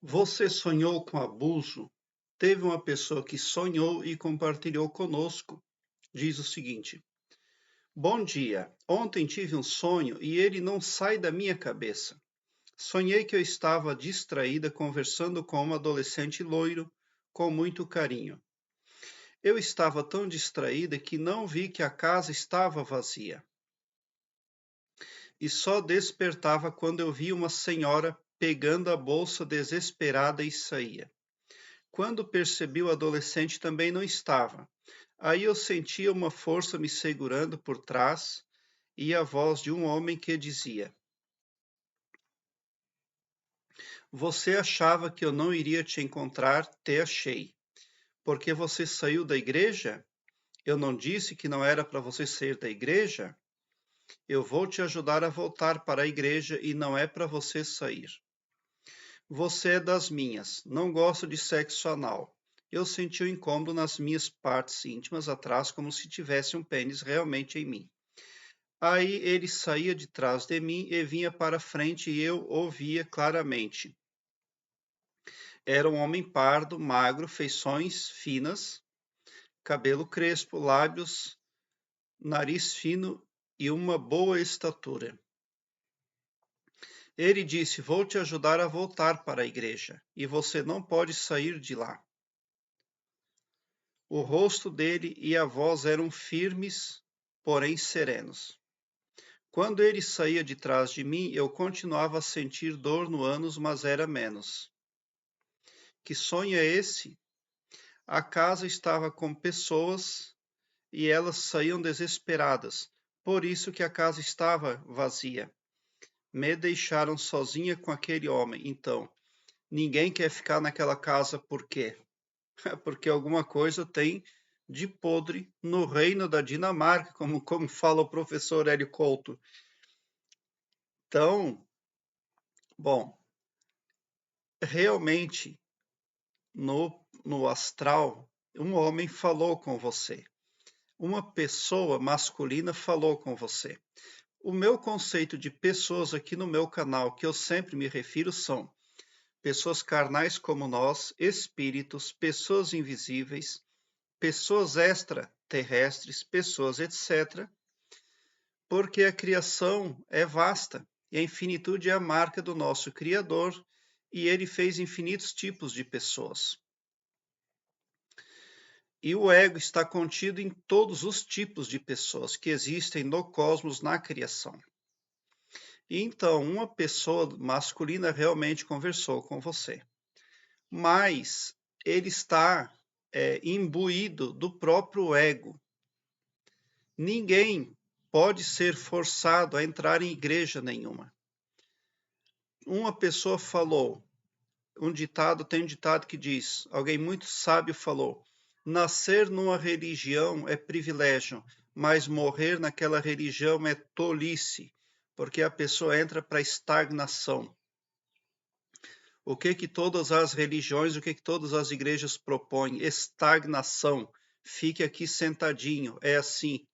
Você sonhou com abuso? Teve uma pessoa que sonhou e compartilhou conosco. Diz o seguinte: Bom dia. Ontem tive um sonho e ele não sai da minha cabeça. Sonhei que eu estava distraída conversando com um adolescente loiro com muito carinho. Eu estava tão distraída que não vi que a casa estava vazia e só despertava quando eu vi uma senhora pegando a bolsa desesperada e saía. Quando percebi, o adolescente também não estava. Aí eu sentia uma força me segurando por trás e a voz de um homem que dizia: Você achava que eu não iria te encontrar, te achei. Porque você saiu da igreja? Eu não disse que não era para você sair da igreja? Eu vou te ajudar a voltar para a igreja e não é para você sair. Você é das minhas, não gosto de sexo anal. Eu senti o incômodo nas minhas partes íntimas atrás, como se tivesse um pênis realmente em mim. Aí ele saía de trás de mim e vinha para frente e eu ouvia claramente. Era um homem pardo, magro, feições finas, cabelo crespo, lábios, nariz fino e uma boa estatura. Ele disse: Vou te ajudar a voltar para a igreja, e você não pode sair de lá. O rosto dele e a voz eram firmes, porém serenos. Quando ele saía de trás de mim, eu continuava a sentir dor no ânus, mas era menos. Que sonho é esse? A casa estava com pessoas e elas saíam desesperadas. Por isso que a casa estava vazia. Me deixaram sozinha com aquele homem. Então, ninguém quer ficar naquela casa por quê? Porque alguma coisa tem de podre no reino da Dinamarca, como fala o professor Hélio Couto. Então, bom, realmente no astral, um homem falou com você. Uma pessoa masculina falou com você. O meu conceito de pessoas aqui no meu canal, que eu sempre me refiro, são pessoas carnais como nós, espíritos, pessoas invisíveis, pessoas extraterrestres, pessoas etc. Porque a criação é vasta e a infinitude é a marca do nosso Criador e ele fez infinitos tipos de pessoas. E o ego está contido em todos os tipos de pessoas que existem no cosmos, na criação. E então, uma pessoa masculina realmente conversou com você, mas ele está imbuído do próprio ego. Ninguém pode ser forçado a entrar em igreja nenhuma. Uma pessoa falou, tem um ditado que diz, alguém muito sábio falou, nascer numa religião é privilégio, mas morrer naquela religião é tolice, porque a pessoa entra para estagnação. O que todas as religiões, o que todas as igrejas propõem? Estagnação. Fique aqui sentadinho, é assim.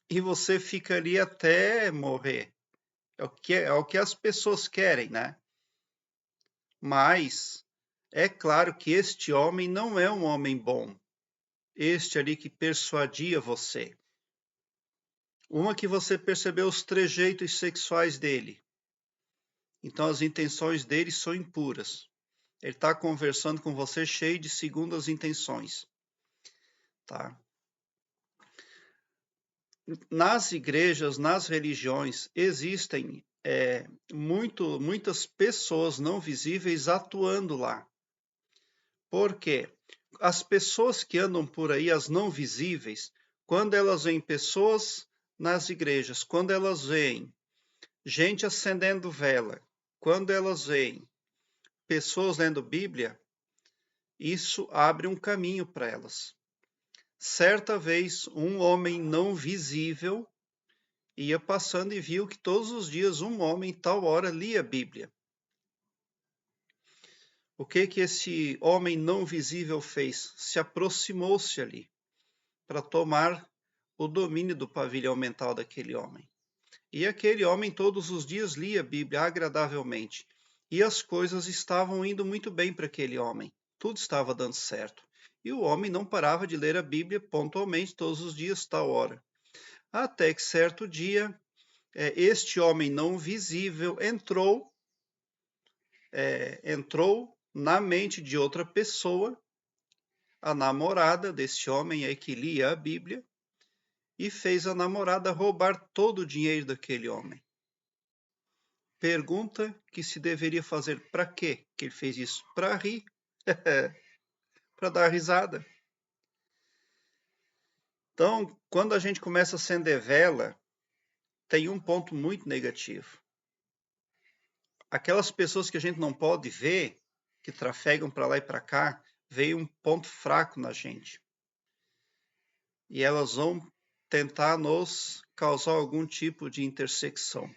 E você fica ali até morrer. É o que as pessoas querem, né? Mas é claro que este homem não é um homem bom. Este ali que persuadia você. Uma que você percebeu os trejeitos sexuais dele. Então as intenções dele são impuras. Ele está conversando com você cheio de segundas intenções. Tá? Nas igrejas, nas religiões, existem muitas pessoas não visíveis atuando lá. Por quê? As pessoas que andam por aí, as não visíveis, quando elas veem pessoas nas igrejas, quando elas veem gente acendendo vela, quando elas veem pessoas lendo Bíblia, isso abre um caminho para elas. Certa vez, um homem não visível ia passando e viu que todos os dias um homem, tal hora, lia a Bíblia. O que esse homem não visível fez? Se aproximou-se ali para tomar o domínio do pavilhão mental daquele homem. E aquele homem todos os dias lia a Bíblia agradavelmente. e as coisas estavam indo muito bem para aquele homem. Tudo estava dando certo. E o homem não parava de ler a Bíblia pontualmente todos os dias, tal hora. Até que certo dia, este homem não visível entrou na mente de outra pessoa, a namorada desse homem aí que lia a Bíblia, e fez a namorada roubar todo o dinheiro daquele homem. Pergunta que se deveria fazer para quê que ele fez isso? Para rir, para dar risada. Então, quando a gente começa a acender vela, tem um ponto muito negativo. Aquelas pessoas que a gente não pode ver, que trafegam para lá e para cá, veem um ponto fraco na gente. E elas vão tentar nos causar algum tipo de intersecção.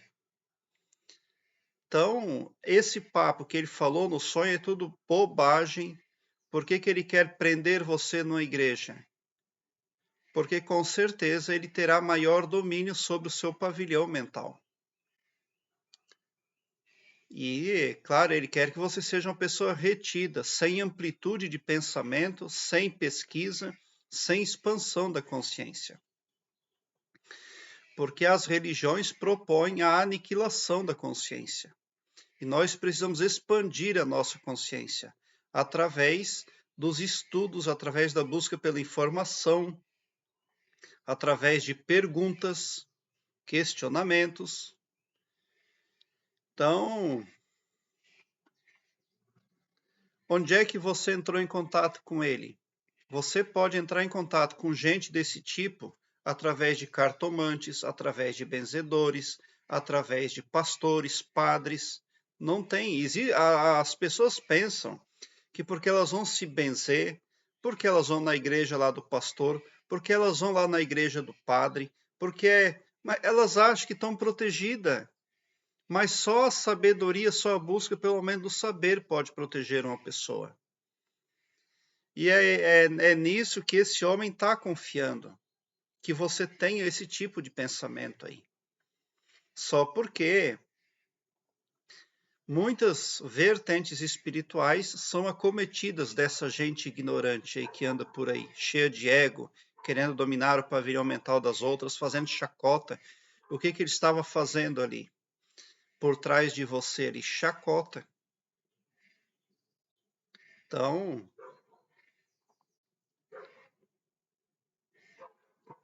Então, esse papo que ele falou no sonho é tudo bobagem. Por que ele quer prender você numa igreja? Porque com certeza ele terá maior domínio sobre o seu pavilhão mental. E, claro, ele quer que você seja uma pessoa retida, sem amplitude de pensamento, sem pesquisa, sem expansão da consciência. Porque as religiões propõem a aniquilação da consciência. E nós precisamos expandir a nossa consciência através dos estudos, através da busca pela informação, através de perguntas, questionamentos. Então, onde é que você entrou em contato com ele? Você pode entrar em contato com gente desse tipo através de cartomantes, através de benzedores, através de pastores, padres. Não tem. As pessoas pensam que porque elas vão se benzer, porque elas vão na igreja lá do pastor, porque elas vão lá na igreja do padre, mas elas acham que estão protegidas. Mas só a sabedoria, só a busca pelo menos do saber pode proteger uma pessoa. E é nisso que esse homem está confiando, que você tenha esse tipo de pensamento aí. Só porque muitas vertentes espirituais são acometidas dessa gente ignorante aí que anda por aí, cheia de ego, querendo dominar o pavilhão mental das outras, fazendo chacota. O que ele estava fazendo ali? Por trás de você, ele chacota. Então,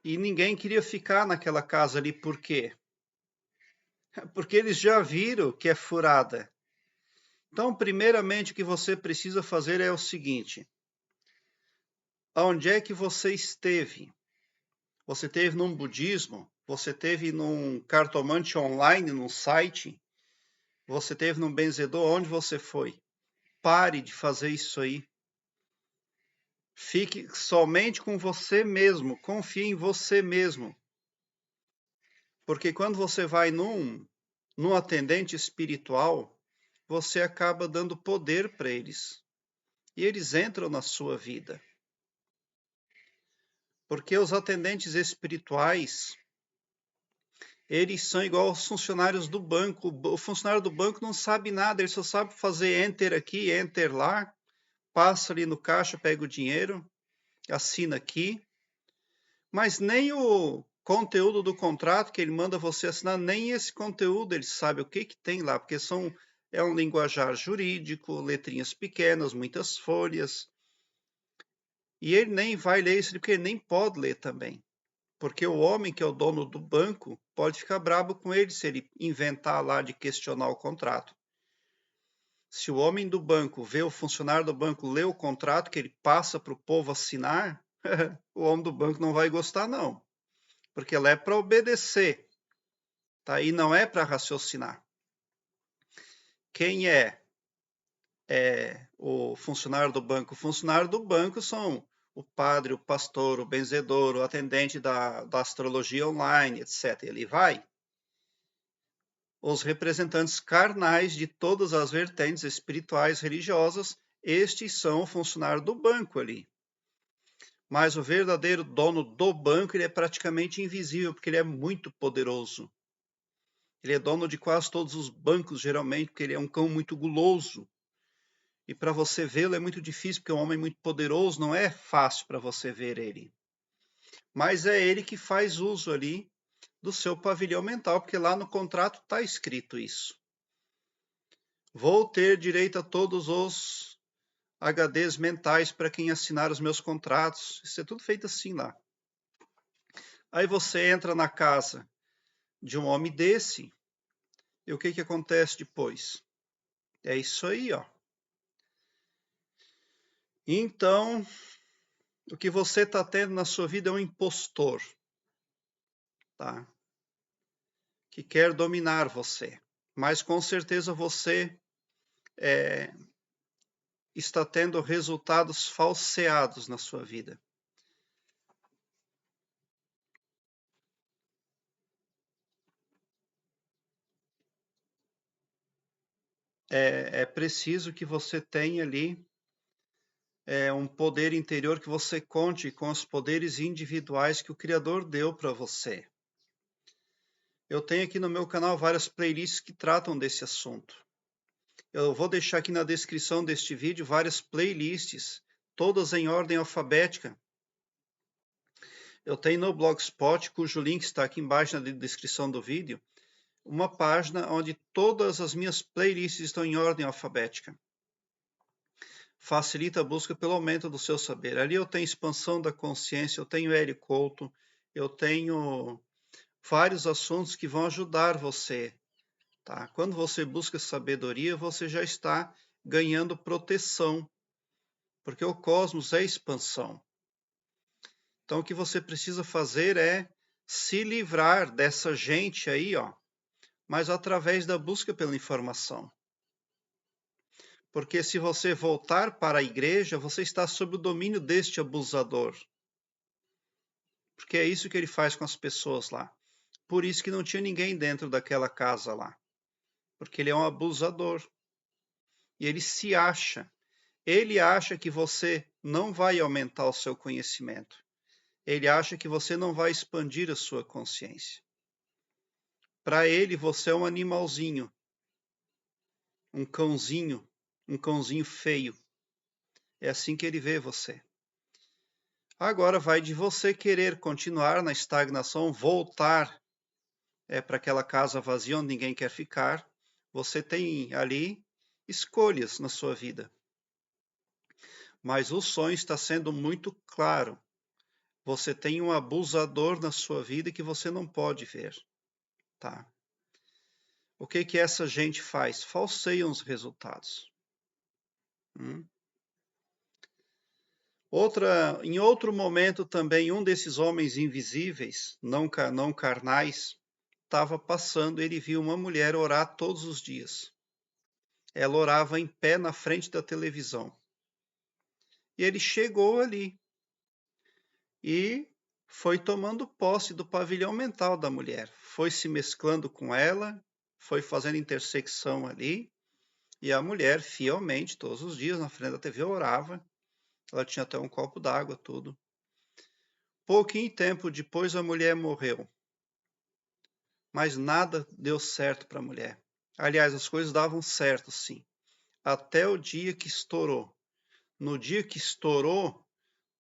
e ninguém queria ficar naquela casa ali, por quê? Porque eles já viram que é furada. Então, primeiramente, o que você precisa fazer é o seguinte: onde é que você esteve? Você esteve num budismo? Você esteve num cartomante online, num site? Você esteve num benzedor? Onde você foi? Pare de fazer isso aí. Fique somente com você mesmo. Confie em você mesmo. Porque quando você vai num atendente espiritual, você acaba dando poder para eles. E eles entram na sua vida. Porque os atendentes espirituais, eles são igual aos funcionários do banco. O funcionário do banco não sabe nada, ele só sabe fazer enter aqui, enter lá, passa ali no caixa, pega o dinheiro, assina aqui. Mas nem o conteúdo do contrato que ele manda você assinar, nem esse conteúdo ele sabe o que tem lá, porque é um linguajar jurídico, letrinhas pequenas, muitas folhas. E ele nem vai ler isso, porque ele nem pode ler também. Porque o homem que é o dono do banco pode ficar bravo com ele se ele inventar lá de questionar o contrato. Se o homem do banco vê o funcionário do banco ler o contrato que ele passa para o povo assinar, o homem do banco não vai gostar não. Porque ela é para obedecer, tá? E não é para raciocinar. Quem é o funcionário do banco? O funcionário do banco são o padre, o pastor, o benzedor, o atendente da astrologia online, etc. Ele vai. Os representantes carnais de todas as vertentes espirituais religiosas, estes são o funcionário do banco ali. Mas o verdadeiro dono do banco, ele é praticamente invisível, porque ele é muito poderoso. Ele é dono de quase todos os bancos, geralmente, porque ele é um cão muito guloso. E para você vê-lo é muito difícil, porque é um homem muito poderoso, não é fácil para você ver ele. Mas é ele que faz uso ali do seu pavilhão mental, porque lá no contrato está escrito isso. Vou ter direito a todos os HDs mentais para quem assinar os meus contratos. Isso é tudo feito assim lá. Aí você entra na casa de um homem desse, e o que que acontece depois? É isso aí, ó. Então, o que você está tendo na sua vida é um impostor, tá? Que quer dominar você. Mas com certeza você está tendo resultados falseados na sua vida. É preciso que você tenha ali um poder interior, que você conte com os poderes individuais que o Criador deu para você. Eu tenho aqui no meu canal várias playlists que tratam desse assunto. Eu vou deixar aqui na descrição deste vídeo várias playlists, todas em ordem alfabética. Eu tenho no Blogspot, cujo link está aqui embaixo na descrição do vídeo, uma página onde todas as minhas playlists estão em ordem alfabética. Facilita a busca pelo aumento do seu saber. Ali eu tenho expansão da consciência, eu tenho Hélio Couto, eu tenho vários assuntos que vão ajudar você. Tá? Quando você busca sabedoria, você já está ganhando proteção, porque o cosmos é expansão. Então o que você precisa fazer é se livrar dessa gente aí, ó, mas através da busca pela informação. Porque se você voltar para a igreja, você está sob o domínio deste abusador. Porque é isso que ele faz com as pessoas lá. Por isso que não tinha ninguém dentro daquela casa lá. Porque ele é um abusador. E ele se acha. Ele acha que você não vai aumentar o seu conhecimento. Ele acha que você não vai expandir a sua consciência. Para ele, você é um animalzinho. Um cãozinho feio. É assim que ele vê você. Agora vai de você querer continuar na estagnação, voltar para aquela casa vazia onde ninguém quer ficar. Você tem ali escolhas na sua vida. Mas o sonho está sendo muito claro. Você tem um abusador na sua vida que você não pode ver. Tá? O que que essa gente faz? Falseiam os resultados. Em outro momento também, um desses homens invisíveis, não carnais, estava passando, ele viu uma mulher orar todos os dias. Ela orava em pé na frente da televisão. E ele chegou ali e foi tomando posse do pavilhão mental da mulher. Foi se mesclando com ela, foi fazendo intersecção ali. E a mulher, fielmente, todos os dias, na frente da TV, orava. Ela tinha até um copo d'água, tudo. Pouquinho tempo depois, a mulher morreu. Mas nada deu certo para a mulher. Aliás, as coisas davam certo, sim. Até o dia que estourou. No dia que estourou,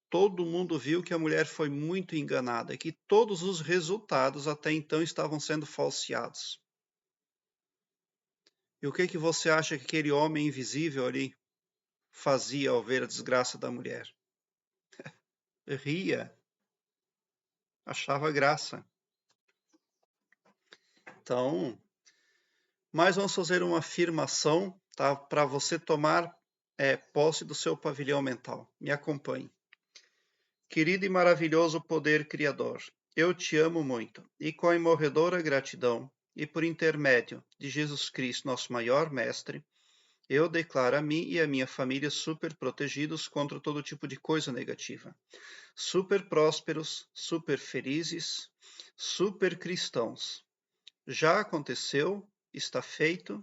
todo mundo viu que a mulher foi muito enganada e que todos os resultados até então estavam sendo falseados. E o que você acha que aquele homem invisível ali fazia ao ver a desgraça da mulher? Ria, achava graça. Então, mas vamos fazer uma afirmação, tá? Para você tomar posse do seu pavilhão mental. Me acompanhe. Querido e maravilhoso poder criador, eu te amo muito e com a imorredora gratidão e por intermédio de Jesus Cristo, nosso maior mestre, eu declaro a mim e a minha família super protegidos contra todo tipo de coisa negativa, super prósperos, super felizes, super cristãos. Já aconteceu, está feito,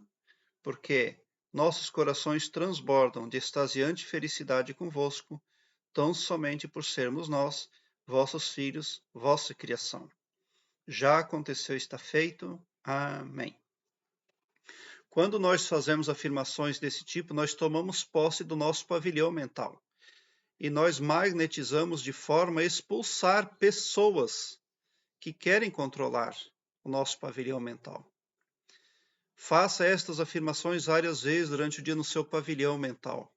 porque nossos corações transbordam de extasiante felicidade convosco, tão somente por sermos nós, vossos filhos, vossa criação. Já aconteceu, está feito. Amém. Quando nós fazemos afirmações desse tipo, nós tomamos posse do nosso pavilhão mental. E nós magnetizamos de forma a expulsar pessoas que querem controlar o nosso pavilhão mental. Faça estas afirmações várias vezes durante o dia no seu pavilhão mental,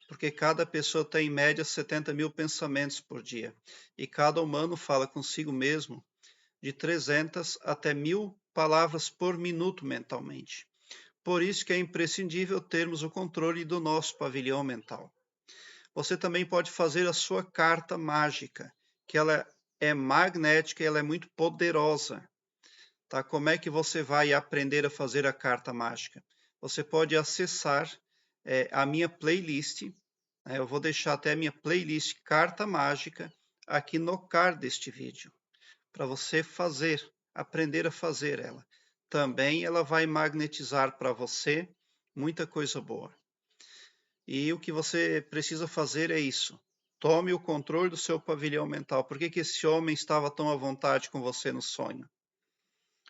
porque cada pessoa tem em média 70 mil pensamentos por dia, e cada humano fala consigo mesmo de 300 até 1000 palavras por minuto mentalmente. Por isso que é imprescindível termos o controle do nosso pavilhão mental. Você também pode fazer a sua carta mágica, que ela é magnética e ela é muito poderosa. Tá? Como é que você vai aprender a fazer a carta mágica? Você pode acessar a minha playlist. Eu vou deixar até a minha playlist Carta Mágica aqui no card deste vídeo, para você aprender a fazer ela. Também ela vai magnetizar para você muita coisa boa. E o que você precisa fazer é isso. Tome o controle do seu pavilhão mental. Por que esse homem estava tão à vontade com você no sonho?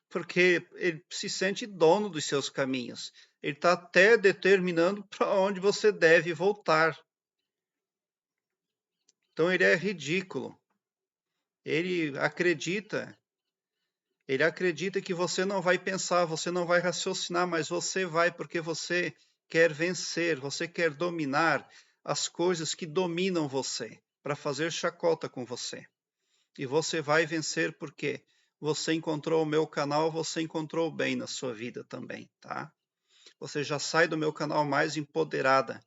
Porque ele se sente dono dos seus caminhos. Ele está até determinando para onde você deve voltar. Então ele é ridículo. Ele acredita que você não vai pensar, você não vai raciocinar, mas você vai porque você quer vencer, você quer dominar as coisas que dominam você, para fazer chacota com você. E você vai vencer porque você encontrou o meu canal, você encontrou o bem na sua vida também, tá? Você já sai do meu canal mais empoderada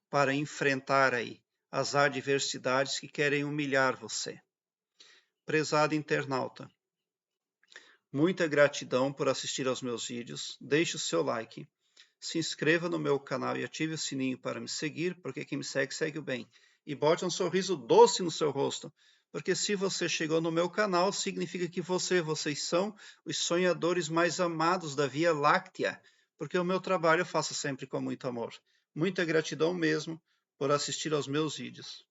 para enfrentar aí as adversidades que querem humilhar você. Prezado internauta, muita gratidão por assistir aos meus vídeos. Deixe o seu like, se inscreva no meu canal e ative o sininho para me seguir, porque quem me segue, segue o bem. E bote um sorriso doce no seu rosto, porque se você chegou no meu canal, significa que vocês são os sonhadores mais amados da Via Láctea, porque o meu trabalho eu faço sempre com muito amor. Muita gratidão mesmo por assistir aos meus vídeos.